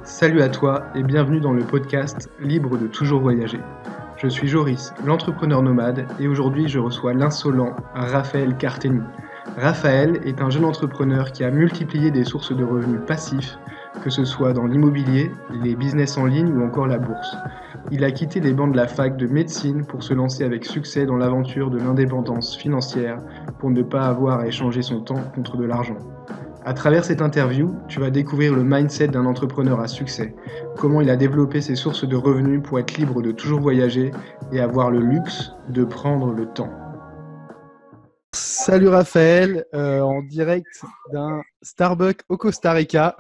Salut à toi et bienvenue dans le podcast Libre de toujours voyager. Je suis Joris, l'entrepreneur nomade, et aujourd'hui je reçois l'insolent Raphaël Carteni. Raphaël est un jeune entrepreneur qui a multiplié des sources de revenus passifs, que ce soit dans l'immobilier, les business en ligne ou encore la bourse. Il a quitté les bancs de la fac de médecine pour se lancer avec succès dans l'aventure de l'indépendance financière pour ne pas avoir à échanger son temps contre de l'argent. À travers cette interview, tu vas découvrir le mindset d'un entrepreneur à succès, comment il a développé ses sources de revenus pour être libre de toujours voyager et avoir le luxe de prendre le temps. Salut Raphaël, en direct d'un Starbucks au Costa Rica.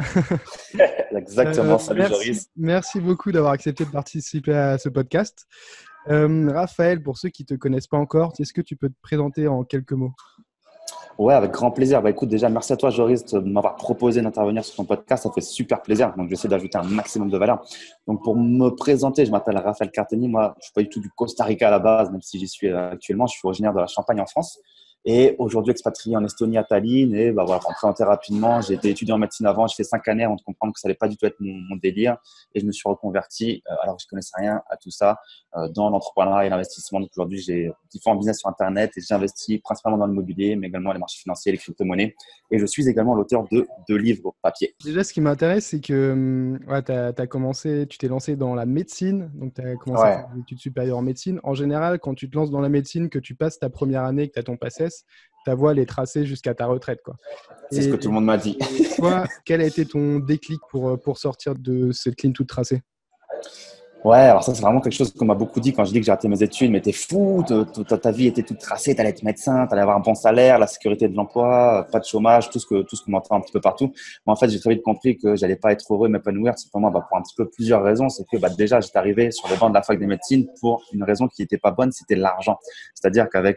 Exactement, salut Joris. Merci beaucoup d'avoir accepté de participer à ce podcast. Raphaël, pour ceux qui ne te connaissent pas encore, est-ce que tu peux te présenter en quelques mots ? Ouais, avec grand plaisir. Écoute, déjà, merci à toi, Joris, de m'avoir proposé d'intervenir sur ton podcast. Ça fait super plaisir. Donc, j'essaie d'ajouter un maximum de valeur. Donc, pour me présenter, je m'appelle Raphaël Carteni. Moi, je ne suis pas du tout du Costa Rica à la base, même si j'y suis actuellement. Je suis originaire de la Champagne en France. Et aujourd'hui, expatrié en Estonie à Tallinn. Et voilà, pour me présenter rapidement, j'ai été étudiant en médecine avant. J'ai fait 5 années avant de comprendre que ça n'allait pas du tout être mon délire. Et je me suis reconverti, alors que je ne connaissais rien à tout ça, dans l'entrepreneuriat et l'investissement. Donc aujourd'hui, j'ai différents business sur Internet et j'investis principalement dans l'immobilier, mais également les marchés financiers, les crypto-monnaies. Et je suis également l'auteur de 2 livres papier. Déjà, ce qui m'intéresse, c'est que tu t'es lancé dans la médecine, donc tu as commencé à faire des études supérieures en médecine. En général, quand tu te lances dans la médecine, que tu passes ta première année, que tu as ton PACES, ta voie elle est tracée jusqu'à ta retraite, quoi. C'est ce que tout le monde m'a dit. Et toi, quel a été ton déclic pour sortir de cette ligne toute tracée ? Ouais, alors ça, c'est vraiment quelque chose qu'on m'a beaucoup dit quand je dis que j'ai raté mes études. Mais t'es fou, ta vie était toute tracée, t'allais être médecin, t'allais avoir un bon salaire, la sécurité de l'emploi, pas de chômage, tout ce qu'on entend un petit peu partout. Mais en fait, j'ai très vite compris que j'allais pas être heureux et m'épanouir. C'est pour moi, pour un petit peu plusieurs raisons. C'est que déjà, j'étais arrivé sur les bancs de la fac de médecine pour une raison qui était pas bonne, c'était l'argent. C'est-à-dire qu'avec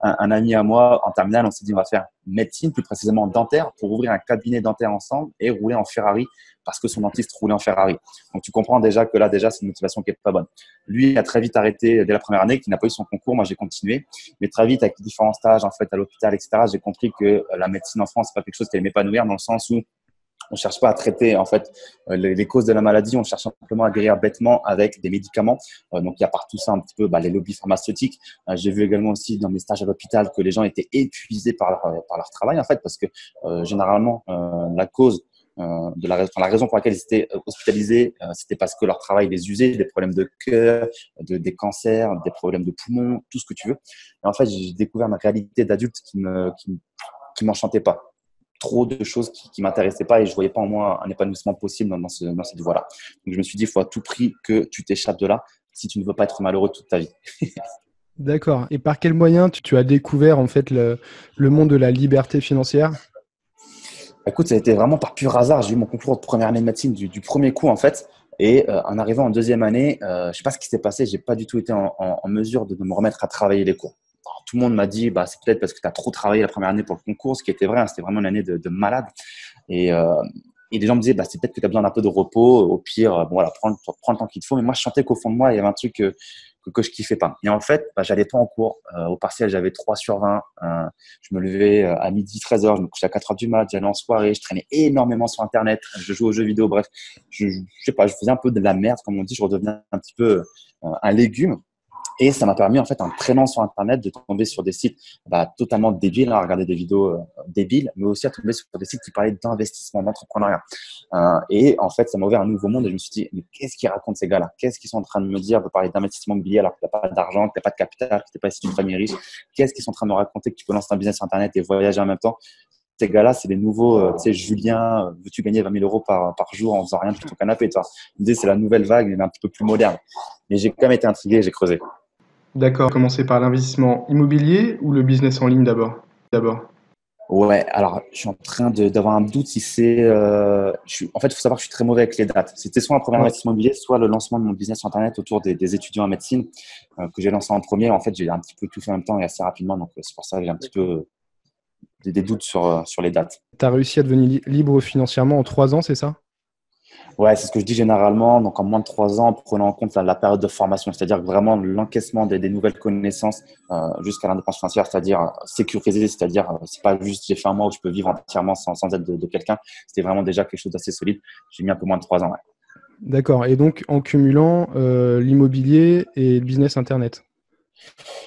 un ami à moi, en terminale, on s'est dit, on va faire médecine, plus précisément dentaire, pour ouvrir un cabinet dentaire ensemble et rouler en Ferrari parce que son dentiste roulait en Ferrari. Donc, tu comprends déjà que là, c'est une motivation qui n'est pas bonne. Lui a très vite arrêté dès la première année, qu'il n'a pas eu son concours. Moi, j'ai continué. Mais très vite, avec différents stages en fait, à l'hôpital, etc., j'ai compris que la médecine en France, ce n'est pas quelque chose qui allait m'épanouir dans le sens où on ne cherche pas à traiter en fait, les causes de la maladie. On cherche simplement à guérir bêtement avec des médicaments. Donc, il y a partout ça un petit peu les lobbies pharmaceutiques. J'ai vu également aussi dans mes stages à l'hôpital que les gens étaient épuisés par leur travail en fait, parce que généralement, la cause la raison pour laquelle ils étaient hospitalisés, c'était parce que leur travail les usait, des problèmes de cœur, des cancers, des problèmes de poumons, tout ce que tu veux. Et en fait, j'ai découvert ma réalité d'adulte qui m'enchantait pas. Trop de choses qui m'intéressaient pas et je voyais pas en moi un épanouissement possible dans cette voie-là. Donc, je me suis dit, il faut à tout prix que tu t'échappes de là si tu ne veux pas être malheureux toute ta vie. D'accord. Et par quel moyen tu as découvert en fait le monde de la liberté financière ? Écoute, ça a été vraiment par pur hasard. J'ai eu mon concours de première année de médecine du premier coup, en fait. Et en arrivant en deuxième année, je ne sais pas ce qui s'est passé. Je n'ai pas du tout été en mesure de me remettre à travailler les cours. Alors, tout le monde m'a dit, c'est peut-être parce que tu as trop travaillé la première année pour le concours, ce qui était vrai. Hein, c'était vraiment une année de malade. Et les gens me disaient, c'est peut-être que tu as besoin d'un peu de repos. Au pire, prends le temps qu'il te faut. Mais moi, je sentais qu'au fond de moi, il y avait un truc que je kiffais pas. Et en fait, j'allais pas en cours. Au partiel, j'avais 3/20. Je me levais à midi, 13h. Je me couchais à 4h du mat. J'allais en soirée. Je traînais énormément sur Internet. Je jouais aux jeux vidéo. Bref, je sais pas, je faisais un peu de la merde, comme on dit. Je redevenais un petit peu un légume. Et ça m'a permis, en fait, en traînant sur Internet, de tomber sur des sites totalement débiles, à regarder des vidéos débiles, mais aussi à tomber sur des sites qui parlaient d'investissement, d'entrepreneuriat. Et en fait, ça m'a ouvert un nouveau monde et je me suis dit, mais qu'est-ce qu'ils racontent ces gars-là ? Qu'est-ce qu'ils sont en train de me dire de parler d'investissement immobilier alors que tu n'as pas d'argent, que tu n'as pas de capital, que tu n'es pas issu d'une famille riche ? Qu'est-ce qu'ils sont en train de me raconter que tu peux lancer un business sur Internet et voyager en même temps ? Ces gars-là, c'est les nouveaux, Julien, veux-tu gagner 20 000 € par jour en faisant rien sur ton canapé, toi ? L'idée, c'est la nouvelle vague, mais un petit peu plus moderne. Mais j'ai quand même été intrigué, j'ai creusé. D'accord. Commencer par l'investissement immobilier ou le business en ligne d'abord ? Ouais, alors je suis en train d'avoir un doute si c'est… en fait, il faut savoir que je suis très mauvais avec les dates. C'était soit un premier investissement immobilier, soit le lancement de mon business sur Internet autour des étudiants en médecine que j'ai lancé en premier. En fait, j'ai un petit peu tout fait en même temps et assez rapidement. Donc, c'est pour ça que j'ai un petit peu des doutes sur les dates. Tu as réussi à devenir libre financièrement en 3 ans, c'est ça ? Ouais, c'est ce que je dis généralement. Donc, en moins de 3 ans, en prenant en compte la période de formation, c'est-à-dire que vraiment l'encaissement des nouvelles connaissances jusqu'à l'indépendance financière, c'est-à-dire sécurisé, c'est-à-dire c'est pas juste j'ai fait un mois où je peux vivre entièrement sans aide de quelqu'un. C'était vraiment déjà quelque chose d'assez solide. J'ai mis un peu moins de 3 ans. Ouais. D'accord. Et donc, en cumulant l'immobilier et le business Internet.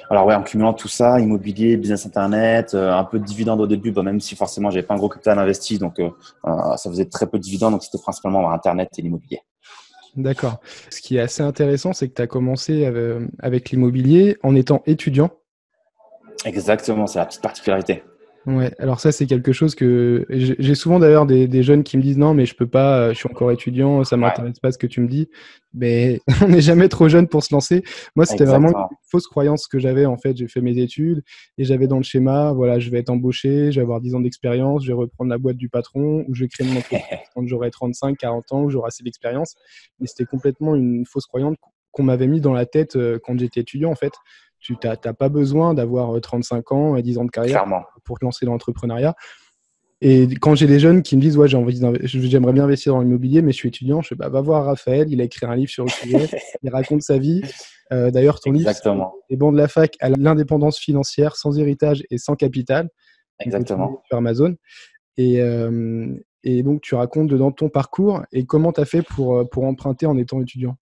Alors ouais, en cumulant tout ça, immobilier, business internet, un peu de dividendes au début, même si forcément j'avais pas un gros capital investi, donc ça faisait très peu de dividendes, donc c'était principalement internet et l'immobilier. D'accord. Ce qui est assez intéressant, c'est que tu as commencé avec l'immobilier en étant étudiant. Exactement, c'est la petite particularité. Ouais, alors ça, c'est quelque chose que j'ai souvent d'ailleurs des jeunes qui me disent non, mais je peux pas, je suis encore étudiant, ça Ouais, m'intéresse pas ce que tu me dis. Mais on n'est jamais trop jeune pour se lancer. Moi, c'était vraiment une exactement. fausse croyance que j'avais. En fait, j'ai fait mes études et j'avais dans le schéma, voilà, je vais être embauché, je vais avoir 10 ans d'expérience, je vais reprendre la boîte du patron ou je vais créer mon entreprise quand j'aurai 35, 40 ans, où j'aurai assez d'expérience. Mais c'était complètement une fausse croyance qu'on m'avait mis dans la tête quand j'étais étudiant, en fait. Tu n'as pas besoin d'avoir 35 ans et 10 ans de carrière Clairement. pour te lancer dans l'entrepreneuriat. Et quand j'ai des jeunes qui me disent ouais, j'aimerais bien investir dans l'immobilier, mais je suis étudiant, je fais bah, va voir Raphaël, il a écrit un livre sur le sujet, il raconte sa vie. D'ailleurs, ton livre, c'est Exactement. Les bancs de la fac à l'indépendance financière, sans héritage et sans capital. On peut trouver Exactement. sur Amazon. Et, euh, et donc, tu racontes dedans ton parcours et comment tu as fait pour emprunter en étant étudiant.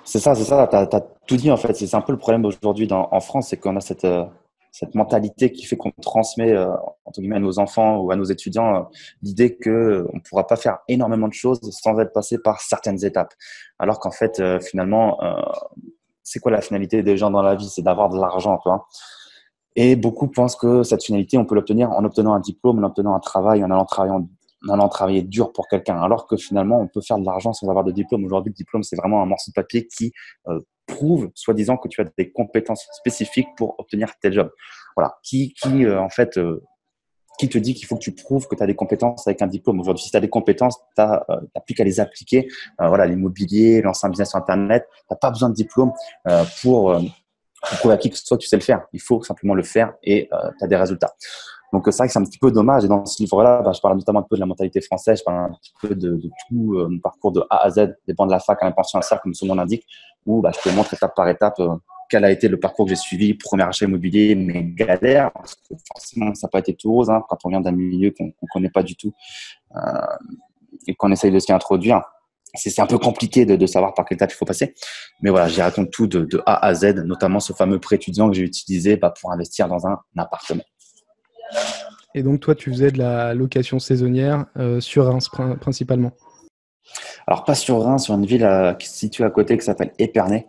C'est ça, c'est ça. Tu as tout dit en fait. C'est un peu le problème aujourd'hui en France, c'est qu'on a cette mentalité qui fait qu'on transmet entre guillemets à nos enfants ou à nos étudiants l'idée que on pourra pas faire énormément de choses sans être passé par certaines étapes. Alors qu'en fait, finalement, c'est quoi la finalité des gens dans la vie? C'est d'avoir de l'argent, tu vois. Et beaucoup pensent que cette finalité, on peut l'obtenir en obtenant un diplôme, en obtenant un travail, en allant travailler dur pour quelqu'un. Alors que finalement, on peut faire de l'argent sans avoir de diplôme. Aujourd'hui, le diplôme, c'est vraiment un morceau de papier qui prouve, soi-disant, que tu as des compétences spécifiques pour obtenir tel job. Voilà. En fait, qui te dit qu'il faut que tu prouves que tu as des compétences avec un diplôme. Aujourd'hui, si tu as des compétences, tu n'as plus qu'à les appliquer. Voilà, l'immobilier, lancer un business sur Internet, tu n'as pas besoin de diplôme pour prouver à qui que ce soit que tu sais le faire. Il faut simplement le faire et tu as des résultats. Donc, c'est vrai que c'est un petit peu dommage. Et dans ce livre-là, je parle notamment un peu de la mentalité française, je parle un petit peu de tout mon parcours de A à Z, des bancs de la fac à l'impension financière, comme son nom l'indique, où je te montre étape par étape quel a été le parcours que j'ai suivi, premier achat immobilier, mes galères, parce que forcément, ça n'a pas été tout rose quand on vient d'un milieu qu'on ne connaît pas du tout euh, et qu'on essaye de s'y introduire. C'est un peu compliqué de savoir par quelle étape il faut passer. Mais voilà, j'y raconte tout de A à Z, notamment ce fameux prêt étudiant que j'ai utilisé pour investir dans un appartement. Et donc, toi, tu faisais de la location saisonnière sur Reims principalement. Alors, pas sur Reims, sur une ville qui se situe à côté qui s'appelle Épernay,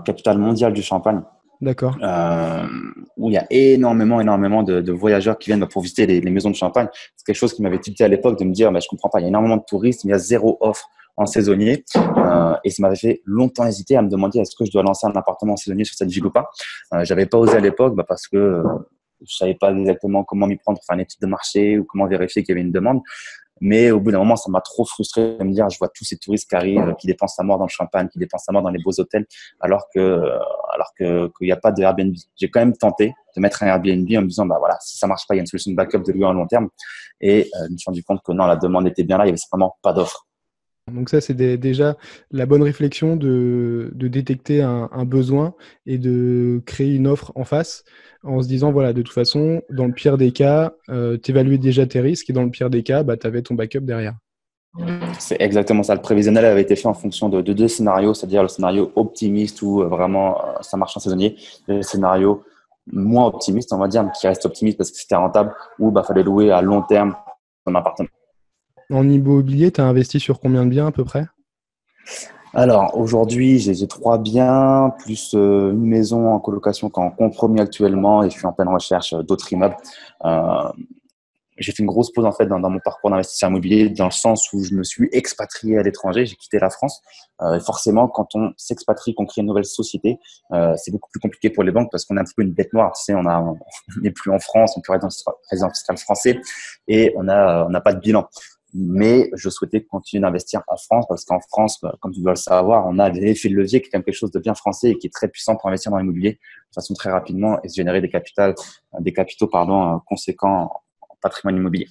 capitale mondiale du champagne, D'accord. euh, où il y a énormément de voyageurs qui viennent pour visiter les maisons de champagne. C'est quelque chose qui m'avait tilté à l'époque de me dire, je comprends pas, il y a énormément de touristes, mais il y a zéro offre en saisonnier. Et ça m'avait fait longtemps hésiter à me demander est-ce que je dois lancer un appartement en saisonnier sur cette ville ou pas. J'avais pas osé à l'époque parce que je savais pas exactement comment m'y prendre pour faire une étude de marché ou comment vérifier qu'il y avait une demande. Mais au bout d'un moment, ça m'a trop frustré de me dire, je vois tous ces touristes qui arrivent, qui dépensent à mort dans le champagne, qui dépensent à mort dans les beaux hôtels, qu'il n'y a pas de Airbnb. J'ai quand même tenté de mettre un Airbnb en me disant, voilà, si ça marche pas, il y a une solution de backup de louer à long terme. Et je me suis rendu compte que non, la demande était bien là, il y avait simplement pas d'offre. Donc ça, c'est déjà la bonne réflexion de détecter un besoin et de créer une offre en face en se disant, voilà, de toute façon, dans le pire des cas, tu évaluais déjà tes risques et dans le pire des cas, tu avais ton backup derrière. C'est exactement ça. Le prévisionnel avait été fait en fonction de deux scénarios, c'est-à-dire le scénario optimiste où vraiment ça marche en saisonnier, et le scénario moins optimiste, on va dire, mais qui reste optimiste parce que c'était rentable, où fallait louer à long terme son appartement. En immobilier, tu as investi sur combien de biens à peu près? Alors aujourd'hui, j'ai 3 biens plus une maison en colocation qui est en compromis actuellement et je suis en pleine recherche d'autres immeubles. Euh, j'ai fait une grosse pause en fait dans mon parcours d'investisseur immobilier dans le sens où je me suis expatrié à l'étranger, j'ai quitté la France. Et forcément, quand on s'expatrie, qu'on crée une nouvelle société, c'est beaucoup plus compliqué pour les banques parce qu'on a un petit peu une bête noire. Tu sais, on n'est plus en France, on peut être résident fiscal français et on n'a pas de bilan. Mais je souhaitais continuer d'investir en France parce qu'en France, comme tu dois le savoir, on a l'effet de levier qui est quand même quelque chose de bien français et qui est très puissant pour investir dans l'immobilier de façon très rapidement et se générer des capitaux conséquents patrimoine immobilier.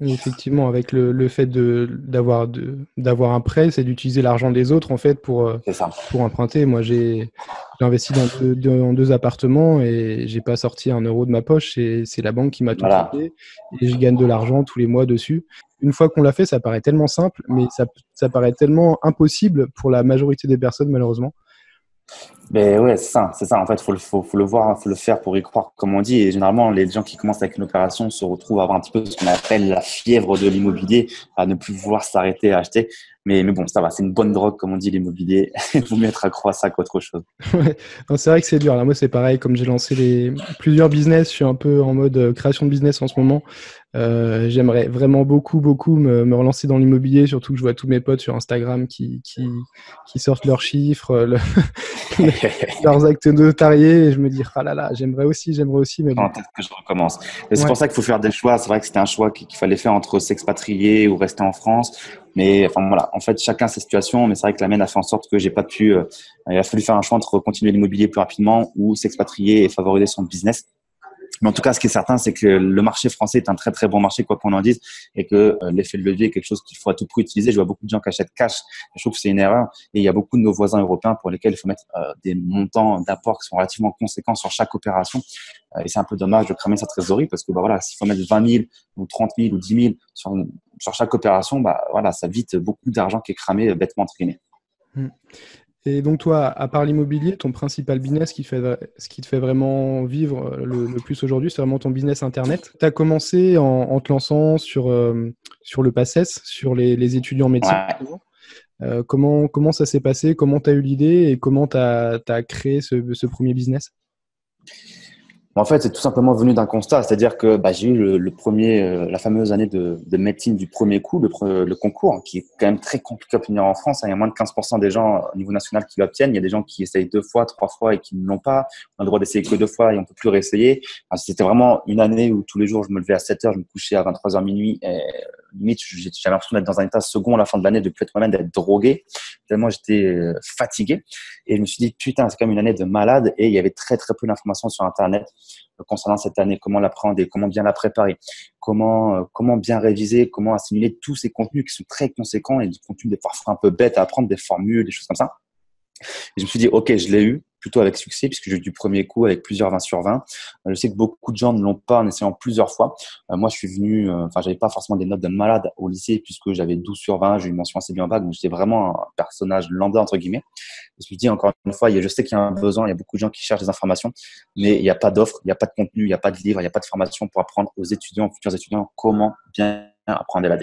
Et effectivement, avec le fait d'avoir un prêt, c'est d'utiliser l'argent des autres en fait C'est ça. pour emprunter. Moi, j'ai investi dans deux appartements et j'ai pas sorti un euro de ma poche. C'est la banque qui m'a tout Voilà. prêté et je gagne de l'argent tous les mois dessus. Une fois qu'on l'a fait, ça paraît tellement simple, mais ça paraît tellement impossible pour la majorité des personnes, malheureusement. Mais ouais, c'est ça, c'est ça. En fait, faut le voir, faut le faire pour y croire, comme on dit. Et généralement, les gens qui commencent avec une opération se retrouvent à avoir un petit peu ce qu'on appelle la fièvre de l'immobilier, à ne plus vouloir s'arrêter à acheter. Mais bon, ça va, c'est une bonne drogue, comme on dit, l'immobilier. Il vaut mieux être accro à ça qu'autre chose. Ouais. Non, c'est vrai que c'est dur. Là, moi, c'est pareil. Comme j'ai lancé plusieurs business, je suis un peu en mode création de business en ce moment. J'aimerais vraiment beaucoup me relancer dans l'immobilier, surtout que je vois tous mes potes sur Instagram qui sortent leurs chiffres, leurs actes notariés, et je me dis, ah là là, j'aimerais aussi, mais bon. En tête que je recommence. Et c'est Ouais. pour ça qu'il faut faire des choix. C'est vrai que c'était un choix qu'il fallait faire entre s'expatrier ou rester en France. Mais enfin voilà, en fait, chacun sa situation. Mais c'est vrai que la mienne a fait en sorte que j'ai pas pu. Il a fallu faire un choix entre continuer l'immobilier plus rapidement ou s'expatrier et favoriser son business. Mais en tout cas, ce qui est certain, c'est que le marché français est un très très bon marché, quoi qu'on en dise, et que l'effet de levier est quelque chose qu'il faut à tout prix utiliser. Je vois beaucoup de gens qui achètent cash. Je trouve que c'est une erreur. Et il y a beaucoup de nos voisins européens pour lesquels il faut mettre des montants d'apport qui sont relativement conséquents sur chaque opération. Et c'est un peu dommage de cramer sa trésorerie parce que bah voilà, s'il faut mettre 20 000 ou 30 000 ou 10 000 sur chaque opération, bah voilà, ça vite beaucoup d'argent qui est cramé bêtement entre guillemets. Mm. Et donc toi, à part l'immobilier, ton principal business ce qui te fait vraiment vivre le plus aujourd'hui, c'est vraiment ton business Internet. Tu as commencé en te lançant sur le PACES, sur les étudiants en médecine. Ouais. Comment ça s'est passé? Comment tu as eu l'idée et comment tu as créé ce premier business? En fait, c'est tout simplement venu d'un constat, c'est-à-dire que bah, j'ai eu le premier, la fameuse année de médecine du premier coup, le concours, hein, qui est quand même très compliqué à obtenir en France. Hein. Il y a moins de 15% des gens au niveau national qui l'obtiennent. Il y a des gens qui essayent 2 fois, 3 fois et qui ne l'ont pas. On a le droit d'essayer que 2 fois et on peut plus réessayer. Enfin, c'était vraiment une année où tous les jours, je me levais à 7 heures, je me couchais à 23 h minuit. Et limite, j'avais l'impression d'être dans un état second à la fin de l'année, de plus être moi-même, d'être drogué, tellement j'étais fatigué. Et je me suis dit, putain, c'est quand même une année de malade. Et il y avait très, très peu d'informations sur Internet concernant cette année, comment l'appréhender, comment bien la préparer, comment bien réviser, comment assimiler tous ces contenus qui sont très conséquents et des contenus des parfois un peu bêtes à apprendre, des formules, des choses comme ça. Et je me suis dit, OK, je l'ai eu, plutôt avec succès, puisque j'ai eu du premier coup avec plusieurs 20 sur 20. Je sais que beaucoup de gens ne l'ont pas en essayant plusieurs fois. Moi, je suis venu, j'avais pas forcément des notes de malade au lycée, puisque j'avais 12 sur 20, j'ai eu une mention assez bien bac, donc j'étais vraiment un personnage lambda, entre guillemets. Je me suis dit, encore une fois, je sais qu'il y a un besoin, il y a beaucoup de gens qui cherchent des informations, mais il n'y a pas d'offre, il n'y a pas de contenu, il n'y a pas de livre, il n'y a pas de formation pour apprendre aux étudiants, aux futurs étudiants, comment bien apprendre à l'AD.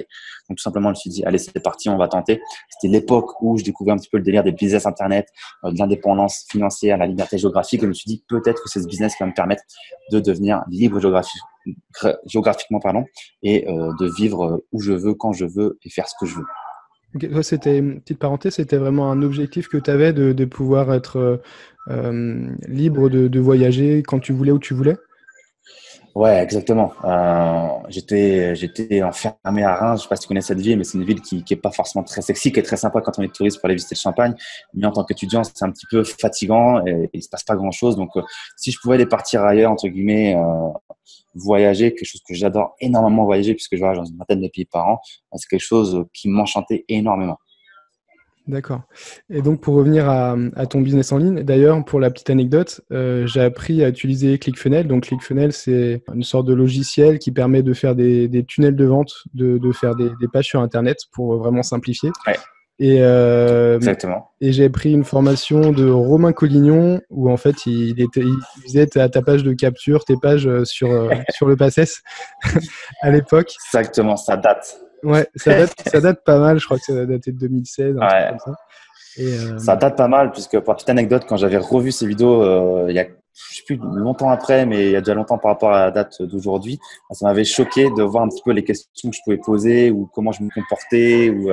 Donc, tout simplement, je me suis dit, allez, c'est parti, on va tenter. C'était l'époque où je découvrais un petit peu le délire des business Internet, de l'indépendance financière, la liberté géographique. Et je me suis dit, peut-être que c'est ce business qui va me permettre de devenir libre géographiquement, et de vivre où je veux, quand je veux et faire ce que je veux. Okay, toi, c'était une petite parenthèse, c'était vraiment un objectif que tu avais de pouvoir être libre de voyager quand tu voulais, où tu voulais? Ouais, exactement. J'étais enfermé à Reims. Je sais pas si tu connais cette ville, mais c'est une ville qui est pas forcément très sexy, qui est très sympa quand on est touriste pour aller visiter le Champagne. Mais en tant qu'étudiant, c'est un petit peu fatigant et il se passe pas grand chose. Donc, si je pouvais aller partir ailleurs, entre guillemets, voyager, quelque chose que j'adore énormément voyager puisque je voyage dans une vingtaine de pays par an, c'est quelque chose qui m'enchantait énormément. D'accord. Et donc, pour revenir à ton business en ligne, d'ailleurs, pour la petite anecdote, j'ai appris à utiliser ClickFunnels. Donc, ClickFunnels, c'est une sorte de logiciel qui permet de faire des tunnels de vente, de faire des pages sur Internet pour vraiment simplifier. Ouais, Et, euh, exactement. et j'ai pris une formation de Romain Collignon où, en fait, il faisait ta page de capture, tes pages sur le PACES à l'époque. Exactement, ça date. Ouais, ça date pas mal. Je crois que ça a daté de 2016, un truc Ouais. comme ça. Et, Ça date pas mal, puisque pour la petite anecdote, quand j'avais revu ces vidéos, il y a, je sais plus, longtemps après, mais il y a déjà longtemps par rapport à la date d'aujourd'hui, ça m'avait choqué de voir un petit peu les questions que je pouvais poser ou comment je me comportais ou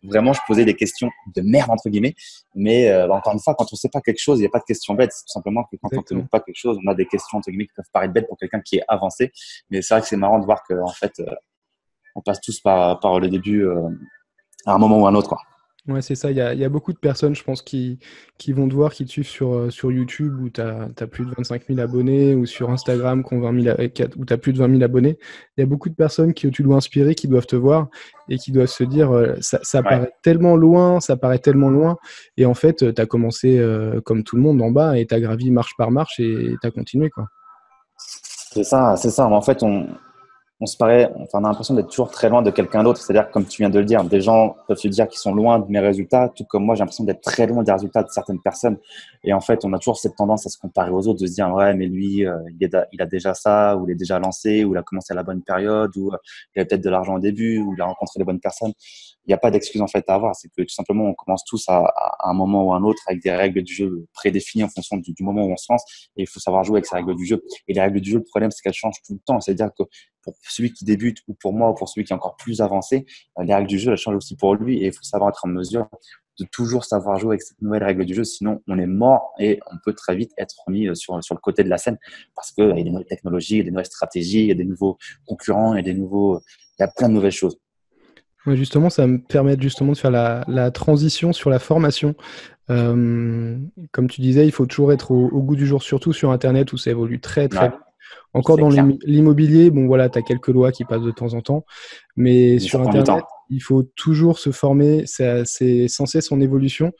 vraiment je posais des questions de merde entre guillemets. Mais encore une fois, quand on sait pas quelque chose, il n'y a pas de questions bêtes. C'est tout simplement que quand on ne connaît exactement. pas quelque chose, on a des questions entre guillemets qui peuvent paraître bêtes pour quelqu'un qui est avancé. Mais c'est vrai que c'est marrant de voir que en fait, on passe tous par le début à un moment ou à un autre, quoi. Ouais, c'est ça. Il y a beaucoup de personnes, je pense, qui vont te voir, qui te suivent sur YouTube où tu as plus de 25 000 abonnés ou sur Instagram qui ont 20 000, où tu as plus de 20 000 abonnés. Il y a beaucoup de personnes que tu dois inspirer, qui doivent te voir et qui doivent se dire ça Ouais. paraît tellement loin, ça paraît tellement loin. Et en fait, tu as commencé comme tout le monde en bas et tu as gravi marche par marche et tu as continué, quoi. C'est ça, c'est ça. En fait, on se paraît, enfin, on a l'impression d'être toujours très loin de quelqu'un d'autre. C'est-à-dire, comme tu viens de le dire, des gens peuvent se dire qu'ils sont loin de mes résultats, tout comme moi, j'ai l'impression d'être très loin des résultats de certaines personnes. Et en fait, on a toujours cette tendance à se comparer aux autres, de se dire, ouais, mais lui, il a déjà ça, ou il est déjà lancé, ou il a commencé à la bonne période, ou il a peut-être de l'argent au début, ou il a rencontré les bonnes personnes. Il n'y a pas d'excuse en fait à avoir. C'est que tout simplement, on commence tous à un moment ou à un autre avec des règles du jeu prédéfinies en fonction du moment où on se lance. Et il faut savoir jouer avec ces règles du jeu. Et les règles du jeu, le problème, c'est qu'elles changent tout le temps. C'est-à-dire que pour celui qui débute ou pour moi ou pour celui qui est encore plus avancé, les règles du jeu, elles changent aussi pour lui et il faut savoir être en mesure de toujours savoir jouer avec cette nouvelle règle du jeu. Sinon, on est mort et on peut très vite être remis sur le côté de la scène parce qu'il y a des nouvelles technologies, il y a des nouvelles stratégies, il y a des nouveaux concurrents, il y a plein de nouvelles choses. Ouais, justement, ça me permet justement de faire la transition sur la formation. Comme tu disais, il faut toujours être au goût du jour, surtout sur Internet où ça évolue très très Ouais, vite. Encore c'est dans clair. l'immobilier, bon voilà, tu as quelques lois qui passent de temps en temps, mais Mais ça sur prend du Internet, temps. il faut toujours se former, c'est sans cesse en évolution.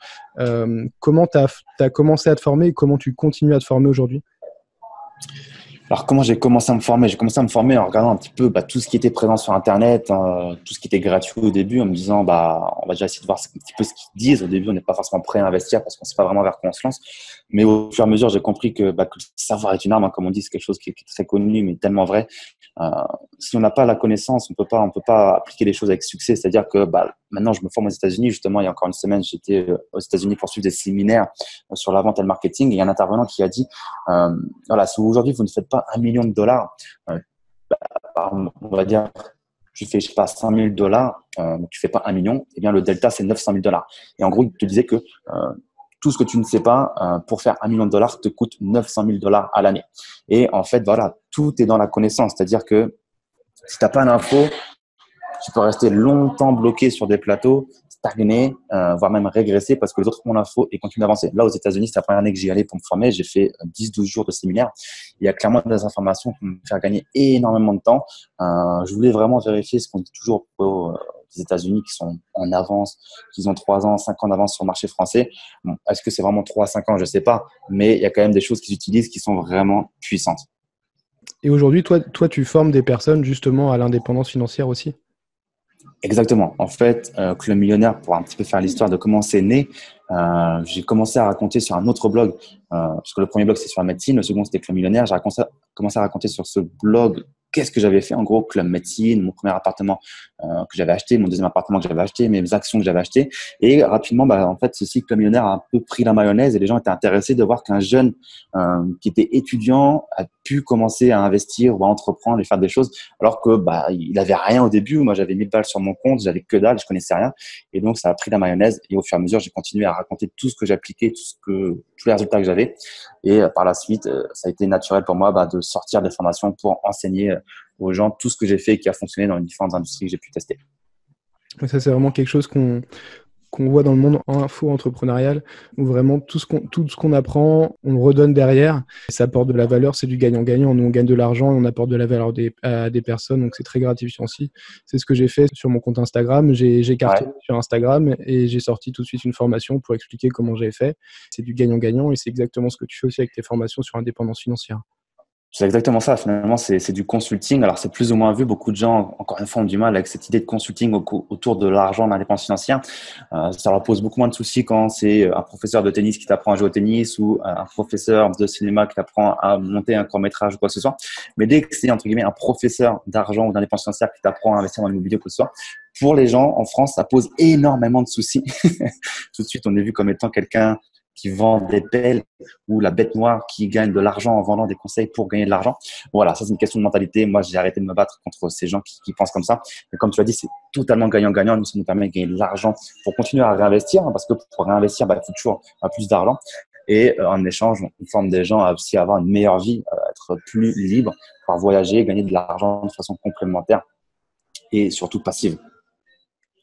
Comment tu as commencé à te former et comment tu continues à te former aujourd'hui? Alors, comment j'ai commencé à me former? J'ai commencé à me former en regardant un petit peu tout ce qui était présent sur Internet, tout ce qui était gratuit au début, en me disant, on va déjà essayer de voir un petit peu ce qu'ils disent. Au début, on n'est pas forcément prêt à investir parce qu'on ne sait pas vraiment vers quoi on se lance. Mais au fur et à mesure, j'ai compris que le savoir est une arme, hein, comme on dit, c'est quelque chose qui est très connu, mais tellement vrai. Euh, Si on n'a pas la connaissance, on peut pas appliquer les choses avec succès. C'est-à-dire que maintenant, je me forme aux États-Unis. Justement, il y a encore une semaine, j'étais aux États-Unis pour suivre des séminaires sur la vente et le marketing. Et il y a un intervenant qui a dit, euh, voilà, si aujourd'hui vous ne faites pas 1 million de dollars, euh, on va dire, tu fais, je sais pas, 5 000 dollars, tu fais pas 1 million, eh bien le delta c'est 900 000 dollars. Et en gros, il te disait que tout ce que tu ne sais pas pour faire 1 million de dollars te coûte 900 000 dollars à l'année. Et en fait, voilà, tout est dans la connaissance. C'est-à-dire que si tu n'as pas l'info, tu peux rester longtemps bloqué sur des plateaux, stagner, voire même régresser parce que les autres ont l'info et continuent d'avancer. Là, aux États-Unis, c'est la première année que j'y allais pour me former. J'ai fait 10-12 jours de séminaire. Il y a clairement des informations qui me faire gagner énormément de temps. Je voulais vraiment vérifier ce qu'on dit toujours aux États-Unis qui sont en avance, qui ont 3 ans, 5 ans d'avance sur le marché français. Bon, est-ce que c'est vraiment 3 à 5 ans? Je ne sais pas. Mais il y a quand même des choses qu'ils utilisent qui sont vraiment puissantes. Et aujourd'hui, toi, tu formes des personnes justement à l'indépendance financière aussi? Exactement. En fait, Club Millionnaire, pour un petit peu faire l'histoire de comment c'est né, j'ai commencé à raconter sur un autre blog, parce que le premier blog c'est sur la médecine, le second c'était Club Millionnaire. J'ai commencé à raconter sur ce blog qu'est-ce que j'avais fait en gros, Club Médecine, mon premier appartement que j'avais acheté, mon deuxième appartement que j'avais acheté, mes actions que j'avais achetées. Et rapidement, en fait, ceci, Club Millionnaire a un peu pris la mayonnaise et les gens étaient intéressés de voir qu'un jeune qui était étudiant a pu commencer à investir ou à entreprendre et faire des choses alors que il avait rien au début. Moi, j'avais 1000 balles sur mon compte, j'avais que dalle, je connaissais rien. Et donc, ça a pris la mayonnaise. Et au fur et à mesure, j'ai continué à raconter tout ce que j'appliquais, tous les résultats que j'avais. Et par la suite, ça a été naturel pour moi de sortir des formations pour enseigner aux gens tout ce que j'ai fait et qui a fonctionné dans les différentes industries que j'ai pu tester. Et ça, c'est vraiment quelque chose qu'on voit dans le monde info-entrepreneurial, où vraiment tout ce qu'on apprend, on le redonne derrière. Et ça apporte de la valeur, c'est du gagnant-gagnant. Nous, on gagne de l'argent et on apporte de la valeur à des personnes, donc c'est très gratifiant aussi. C'est ce que j'ai fait sur mon compte Instagram. J'ai Ouais. cartonné sur Instagram et j'ai sorti tout de suite une formation pour expliquer comment j'ai fait. C'est du gagnant-gagnant et c'est exactement ce que tu fais aussi avec tes formations sur l'indépendance financière. C'est exactement ça. Finalement, c'est du consulting. Alors, c'est plus ou moins vu. Beaucoup de gens, encore une fois, ont du mal avec cette idée de consulting autour de l'argent, de l'indépendance financière. Ça leur pose beaucoup moins de soucis quand c'est un professeur de tennis qui t'apprend à jouer au tennis ou un professeur de cinéma qui t'apprend à monter un court-métrage ou quoi que ce soit. Mais dès que c'est, entre guillemets, un professeur d'argent ou d'indépendance financière qui t'apprend à investir dans l'immobilier ou quoi que ce soit, pour les gens en France, ça pose énormément de soucis. Tout de suite, on est vu comme étant quelqu'un qui vend des pelles ou la bête noire qui gagne de l'argent en vendant des conseils pour gagner de l'argent. Voilà, ça c'est une question de mentalité. Moi, j'ai arrêté de me battre contre ces gens qui pensent comme ça. Et comme tu l'as dit, c'est totalement gagnant-gagnant. Nous, ça nous permet de gagner de l'argent pour continuer à réinvestir, hein, parce que pour réinvestir, il faut toujours plus d'argent. Et en échange, on forme des gens à aussi avoir une meilleure vie, être plus libre, pouvoir voyager, gagner de l'argent de façon complémentaire et surtout passive.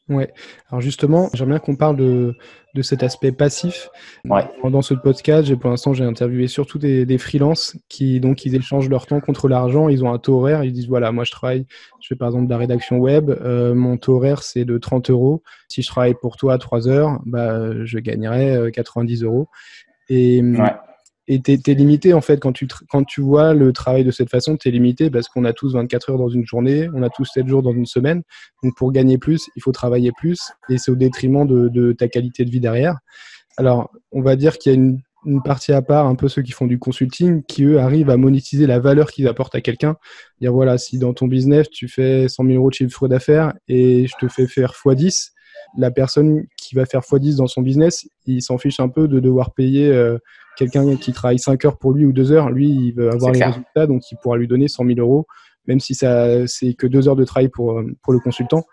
Ouais. Alors justement, j'aimerais bien qu'on parle de cet aspect passif. Ouais, Dans ce podcast, pour l'instant, j'ai interviewé surtout des freelances qui, donc, ils échangent leur temps contre l'argent. Ils ont un taux horaire. Ils disent, voilà, moi, je fais par exemple de la rédaction web. Mon taux horaire, c'est de 30 euros. Si je travaille pour toi 3 heures, bah, je gagnerai 90 euros. Et, ouais, et t'es limité, en fait, quand tu vois le travail de cette façon, t'es limité parce qu'on a tous 24 heures dans une journée, on a tous 7 jours dans une semaine. Donc, pour gagner plus, il faut travailler plus et c'est au détriment de ta qualité de vie derrière. Alors, on va dire qu'il y a une partie à part, un peu ceux qui font du consulting, qui eux arrivent à monétiser la valeur qu'ils apportent à quelqu'un. Dire voilà, si dans ton business, tu fais 100 000 euros de chiffre d'affaires et je te fais faire x10, la personne qui va faire x10 dans son business, il s'en fiche un peu de devoir payer quelqu'un qui travaille 5 heures pour lui ou 2 heures. Lui, il veut avoir c'est les clair. résultats, donc il pourra lui donner 100 000 euros, même si ça c'est que 2 heures de travail pour le consultant.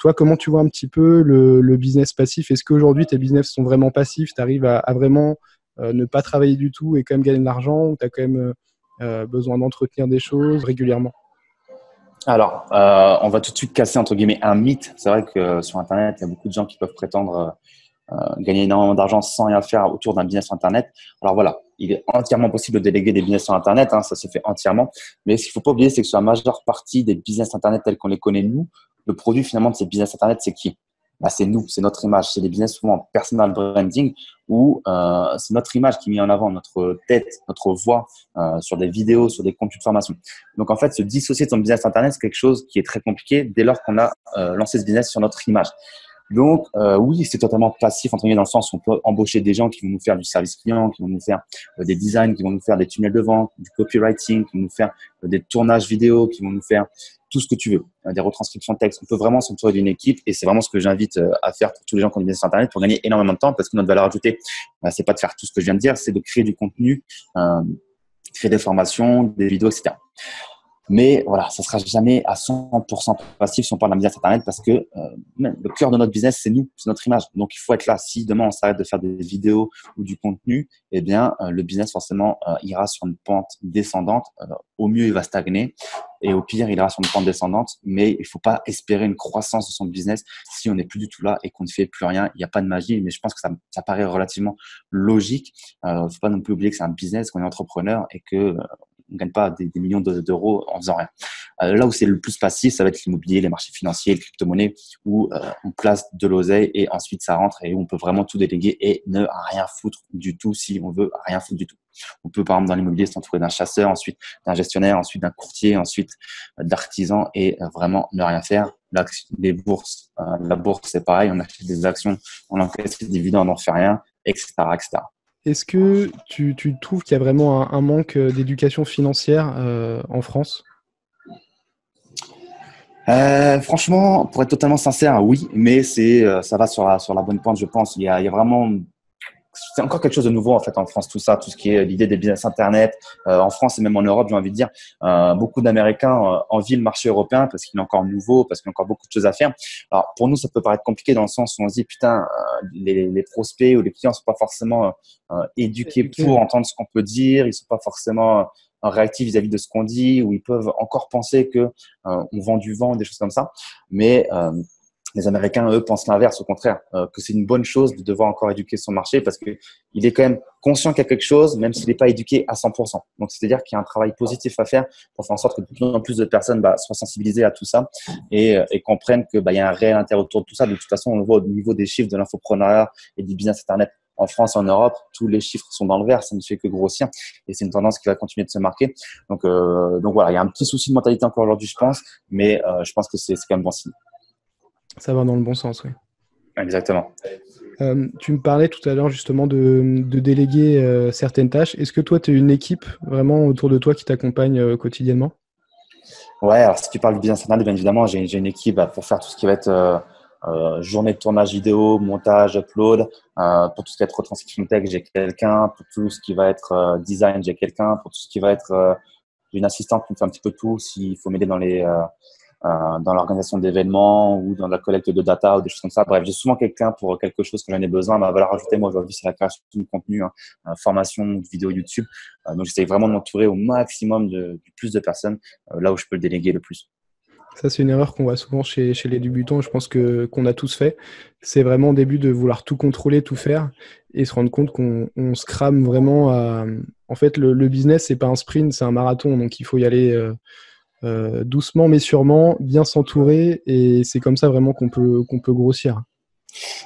Toi, comment tu vois un petit peu le business passif? Est-ce qu'aujourd'hui, tes business sont vraiment passifs? Tu arrives à vraiment ne pas travailler du tout et quand même gagner de l'argent ou tu as quand même besoin d'entretenir des choses régulièrement? Alors, on va tout de suite casser entre guillemets un mythe. C'est vrai que sur Internet, il y a beaucoup de gens qui peuvent prétendre gagner énormément d'argent sans rien faire autour d'un business Internet. Alors voilà, il est entièrement possible de déléguer des business sur Internet, hein, ça se fait entièrement. Mais ce qu'il faut pas oublier, c'est que sur la majeure partie des business Internet tels qu'on les connaît nous, le produit finalement de ces business Internet, c'est qui? Bah, c'est nous, c'est notre image. C'est des business souvent en personal branding où c'est notre image qui est mise en avant, notre tête, notre voix sur des vidéos, sur des contenus de formation. Donc en fait, se dissocier de son business Internet, c'est quelque chose qui est très compliqué dès lors qu'on a lancé ce business sur notre image. Donc, oui, c'est totalement passif, entre guillemets, dans le sens où on peut embaucher des gens qui vont nous faire du service client, qui vont nous faire des designs, qui vont nous faire des tunnels de vente, du copywriting, qui vont nous faire des tournages vidéo, qui vont nous faire tout ce que tu veux, des retranscriptions de texte. On peut vraiment s'entourer d'une équipe et c'est vraiment ce que j'invite à faire pour tous les gens qui ont des business sur Internet pour gagner énormément de temps parce que notre valeur ajoutée, c'est pas de faire tout ce que je viens de dire, c'est de créer du contenu, créer des formations, des vidéos, etc. Mais voilà, ça sera jamais à 100% passif si on parle d'un business Internet parce que même le cœur de notre business, c'est nous, c'est notre image. Donc, il faut être là. Si demain, on s'arrête de faire des vidéos ou du contenu, eh bien, le business, forcément, ira sur une pente descendante. Au mieux, il va stagner et au pire, il ira sur une pente descendante. Mais il faut pas espérer une croissance de son business si on n'est plus du tout là et qu'on ne fait plus rien. Il n'y a pas de magie, mais je pense que ça paraît relativement logique. Faut pas non plus oublier que c'est un business, qu'on est entrepreneur et que on ne gagne pas des millions d'euros en faisant rien. Là où c'est le plus passif, ça va être l'immobilier, les marchés financiers, les crypto-monnaies, où on place de l'oseille et ensuite ça rentre et où on peut vraiment tout déléguer et ne rien foutre du tout si on veut rien foutre du tout. On peut, par exemple, dans l'immobilier, s'entourer d'un chasseur, ensuite d'un gestionnaire, ensuite d'un courtier, ensuite d'artisan et vraiment ne rien faire. Les bourses, la bourse, c'est pareil, on achète des actions, on encaisse des dividendes, on n'en fait rien, etc., etc. Est-ce que tu trouves qu'il y a vraiment un manque d'éducation financière en France? Franchement, pour être totalement sincère, oui, mais ça va sur la bonne pente, je pense. Il y a vraiment, c'est encore quelque chose de nouveau en fait en France, tout ça, tout ce qui est l'idée des business internet. En France et même en Europe, j'ai envie de dire, beaucoup d'Américains envient le marché européen parce qu'il est encore nouveau, parce qu'il y a encore beaucoup de choses à faire. Alors pour nous, ça peut paraître compliqué dans le sens où on se dit putain, les prospects ou les clients sont pas forcément éduqués Éduqué, pour ouais. entendre ce qu'on peut dire, ils sont pas forcément réactifs vis-à-vis de ce qu'on dit, ou ils peuvent encore penser que on vend du vent, des choses comme ça. Mais les Américains, eux, pensent l'inverse, au contraire, que c'est une bonne chose de devoir encore éduquer son marché parce que il est quand même conscient qu'il y a quelque chose, même s'il n'est pas éduqué à 100%. Donc, c'est-à-dire qu'il y a un travail positif à faire pour faire en sorte que de plus en plus de personnes soient sensibilisées à tout ça et comprennent que il y a un réel intérêt autour de tout ça. De toute façon, on le voit au niveau des chiffres de l'infoprenariat et du business Internet en France, en Europe, tous les chiffres sont dans le vert, ça ne fait que grossir et c'est une tendance qui va continuer de se marquer. Donc voilà, il y a un petit souci de mentalité encore aujourd'hui, je pense, mais je pense que c'est quand même bon signe. Ça va dans le bon sens, oui. Exactement. Tu me parlais tout à l'heure justement de déléguer certaines tâches. Est-ce que toi, tu as une équipe vraiment autour de toi qui t'accompagne quotidiennement? Ouais, alors si tu parles du business internet, bien évidemment, j'ai une équipe pour faire tout ce qui va être journée de tournage vidéo, montage, upload. Pour tout ce qui va être retranscription de texte, j'ai quelqu'un. Pour tout ce qui va être design, j'ai quelqu'un. Pour tout ce qui va être j'ai une assistante qui me fait un petit peu tout s'il faut m'aider dans l'organisation d'événements ou dans la collecte de data ou des choses comme ça. Bref, j'ai souvent quelqu'un pour quelque chose que j'en ai besoin. Ma valeur ajoutée, moi, aujourd'hui, c'est la création de contenu, hein, formation, de vidéos YouTube. Donc, j'essaie vraiment de m'entourer au maximum du plus de personnes là où je peux le déléguer le plus. Ça, c'est une erreur qu'on voit souvent chez les débutants. Je pense qu'on a tous fait. C'est vraiment au début de vouloir tout contrôler, tout faire et se rendre compte qu'on se crame vraiment à… En fait, le business, c'est pas un sprint, c'est un marathon. Donc, il faut y aller doucement mais sûrement, bien s'entourer et c'est comme ça vraiment qu'on peut grossir.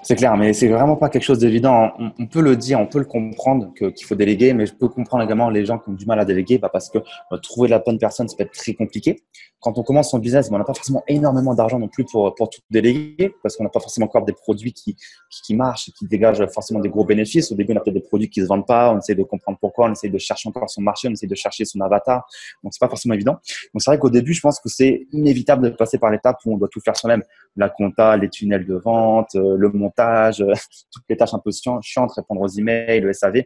C'est clair, mais c'est vraiment pas quelque chose d'évident. On peut le dire, on peut le comprendre qu'il faut déléguer, mais je peux comprendre également les gens qui ont du mal à déléguer parce que trouver la bonne personne, ça peut être très compliqué. Quand on commence son business, on n'a pas forcément énormément d'argent non plus pour tout déléguer parce qu'on n'a pas forcément encore des produits qui marchent et qui dégagent forcément des gros bénéfices. Au début, on a peut-être des produits qui se vendent pas, on essaie de comprendre pourquoi, on essaie de chercher encore son marché, on essaie de chercher son avatar. Donc, c'est pas forcément évident. Donc, c'est vrai qu'au début, je pense que c'est inévitable de passer par l'étape où on doit tout faire soi-même. La compta, les tunnels de vente, le montage, toutes les tâches un peu chiantes, répondre aux emails, le SAV.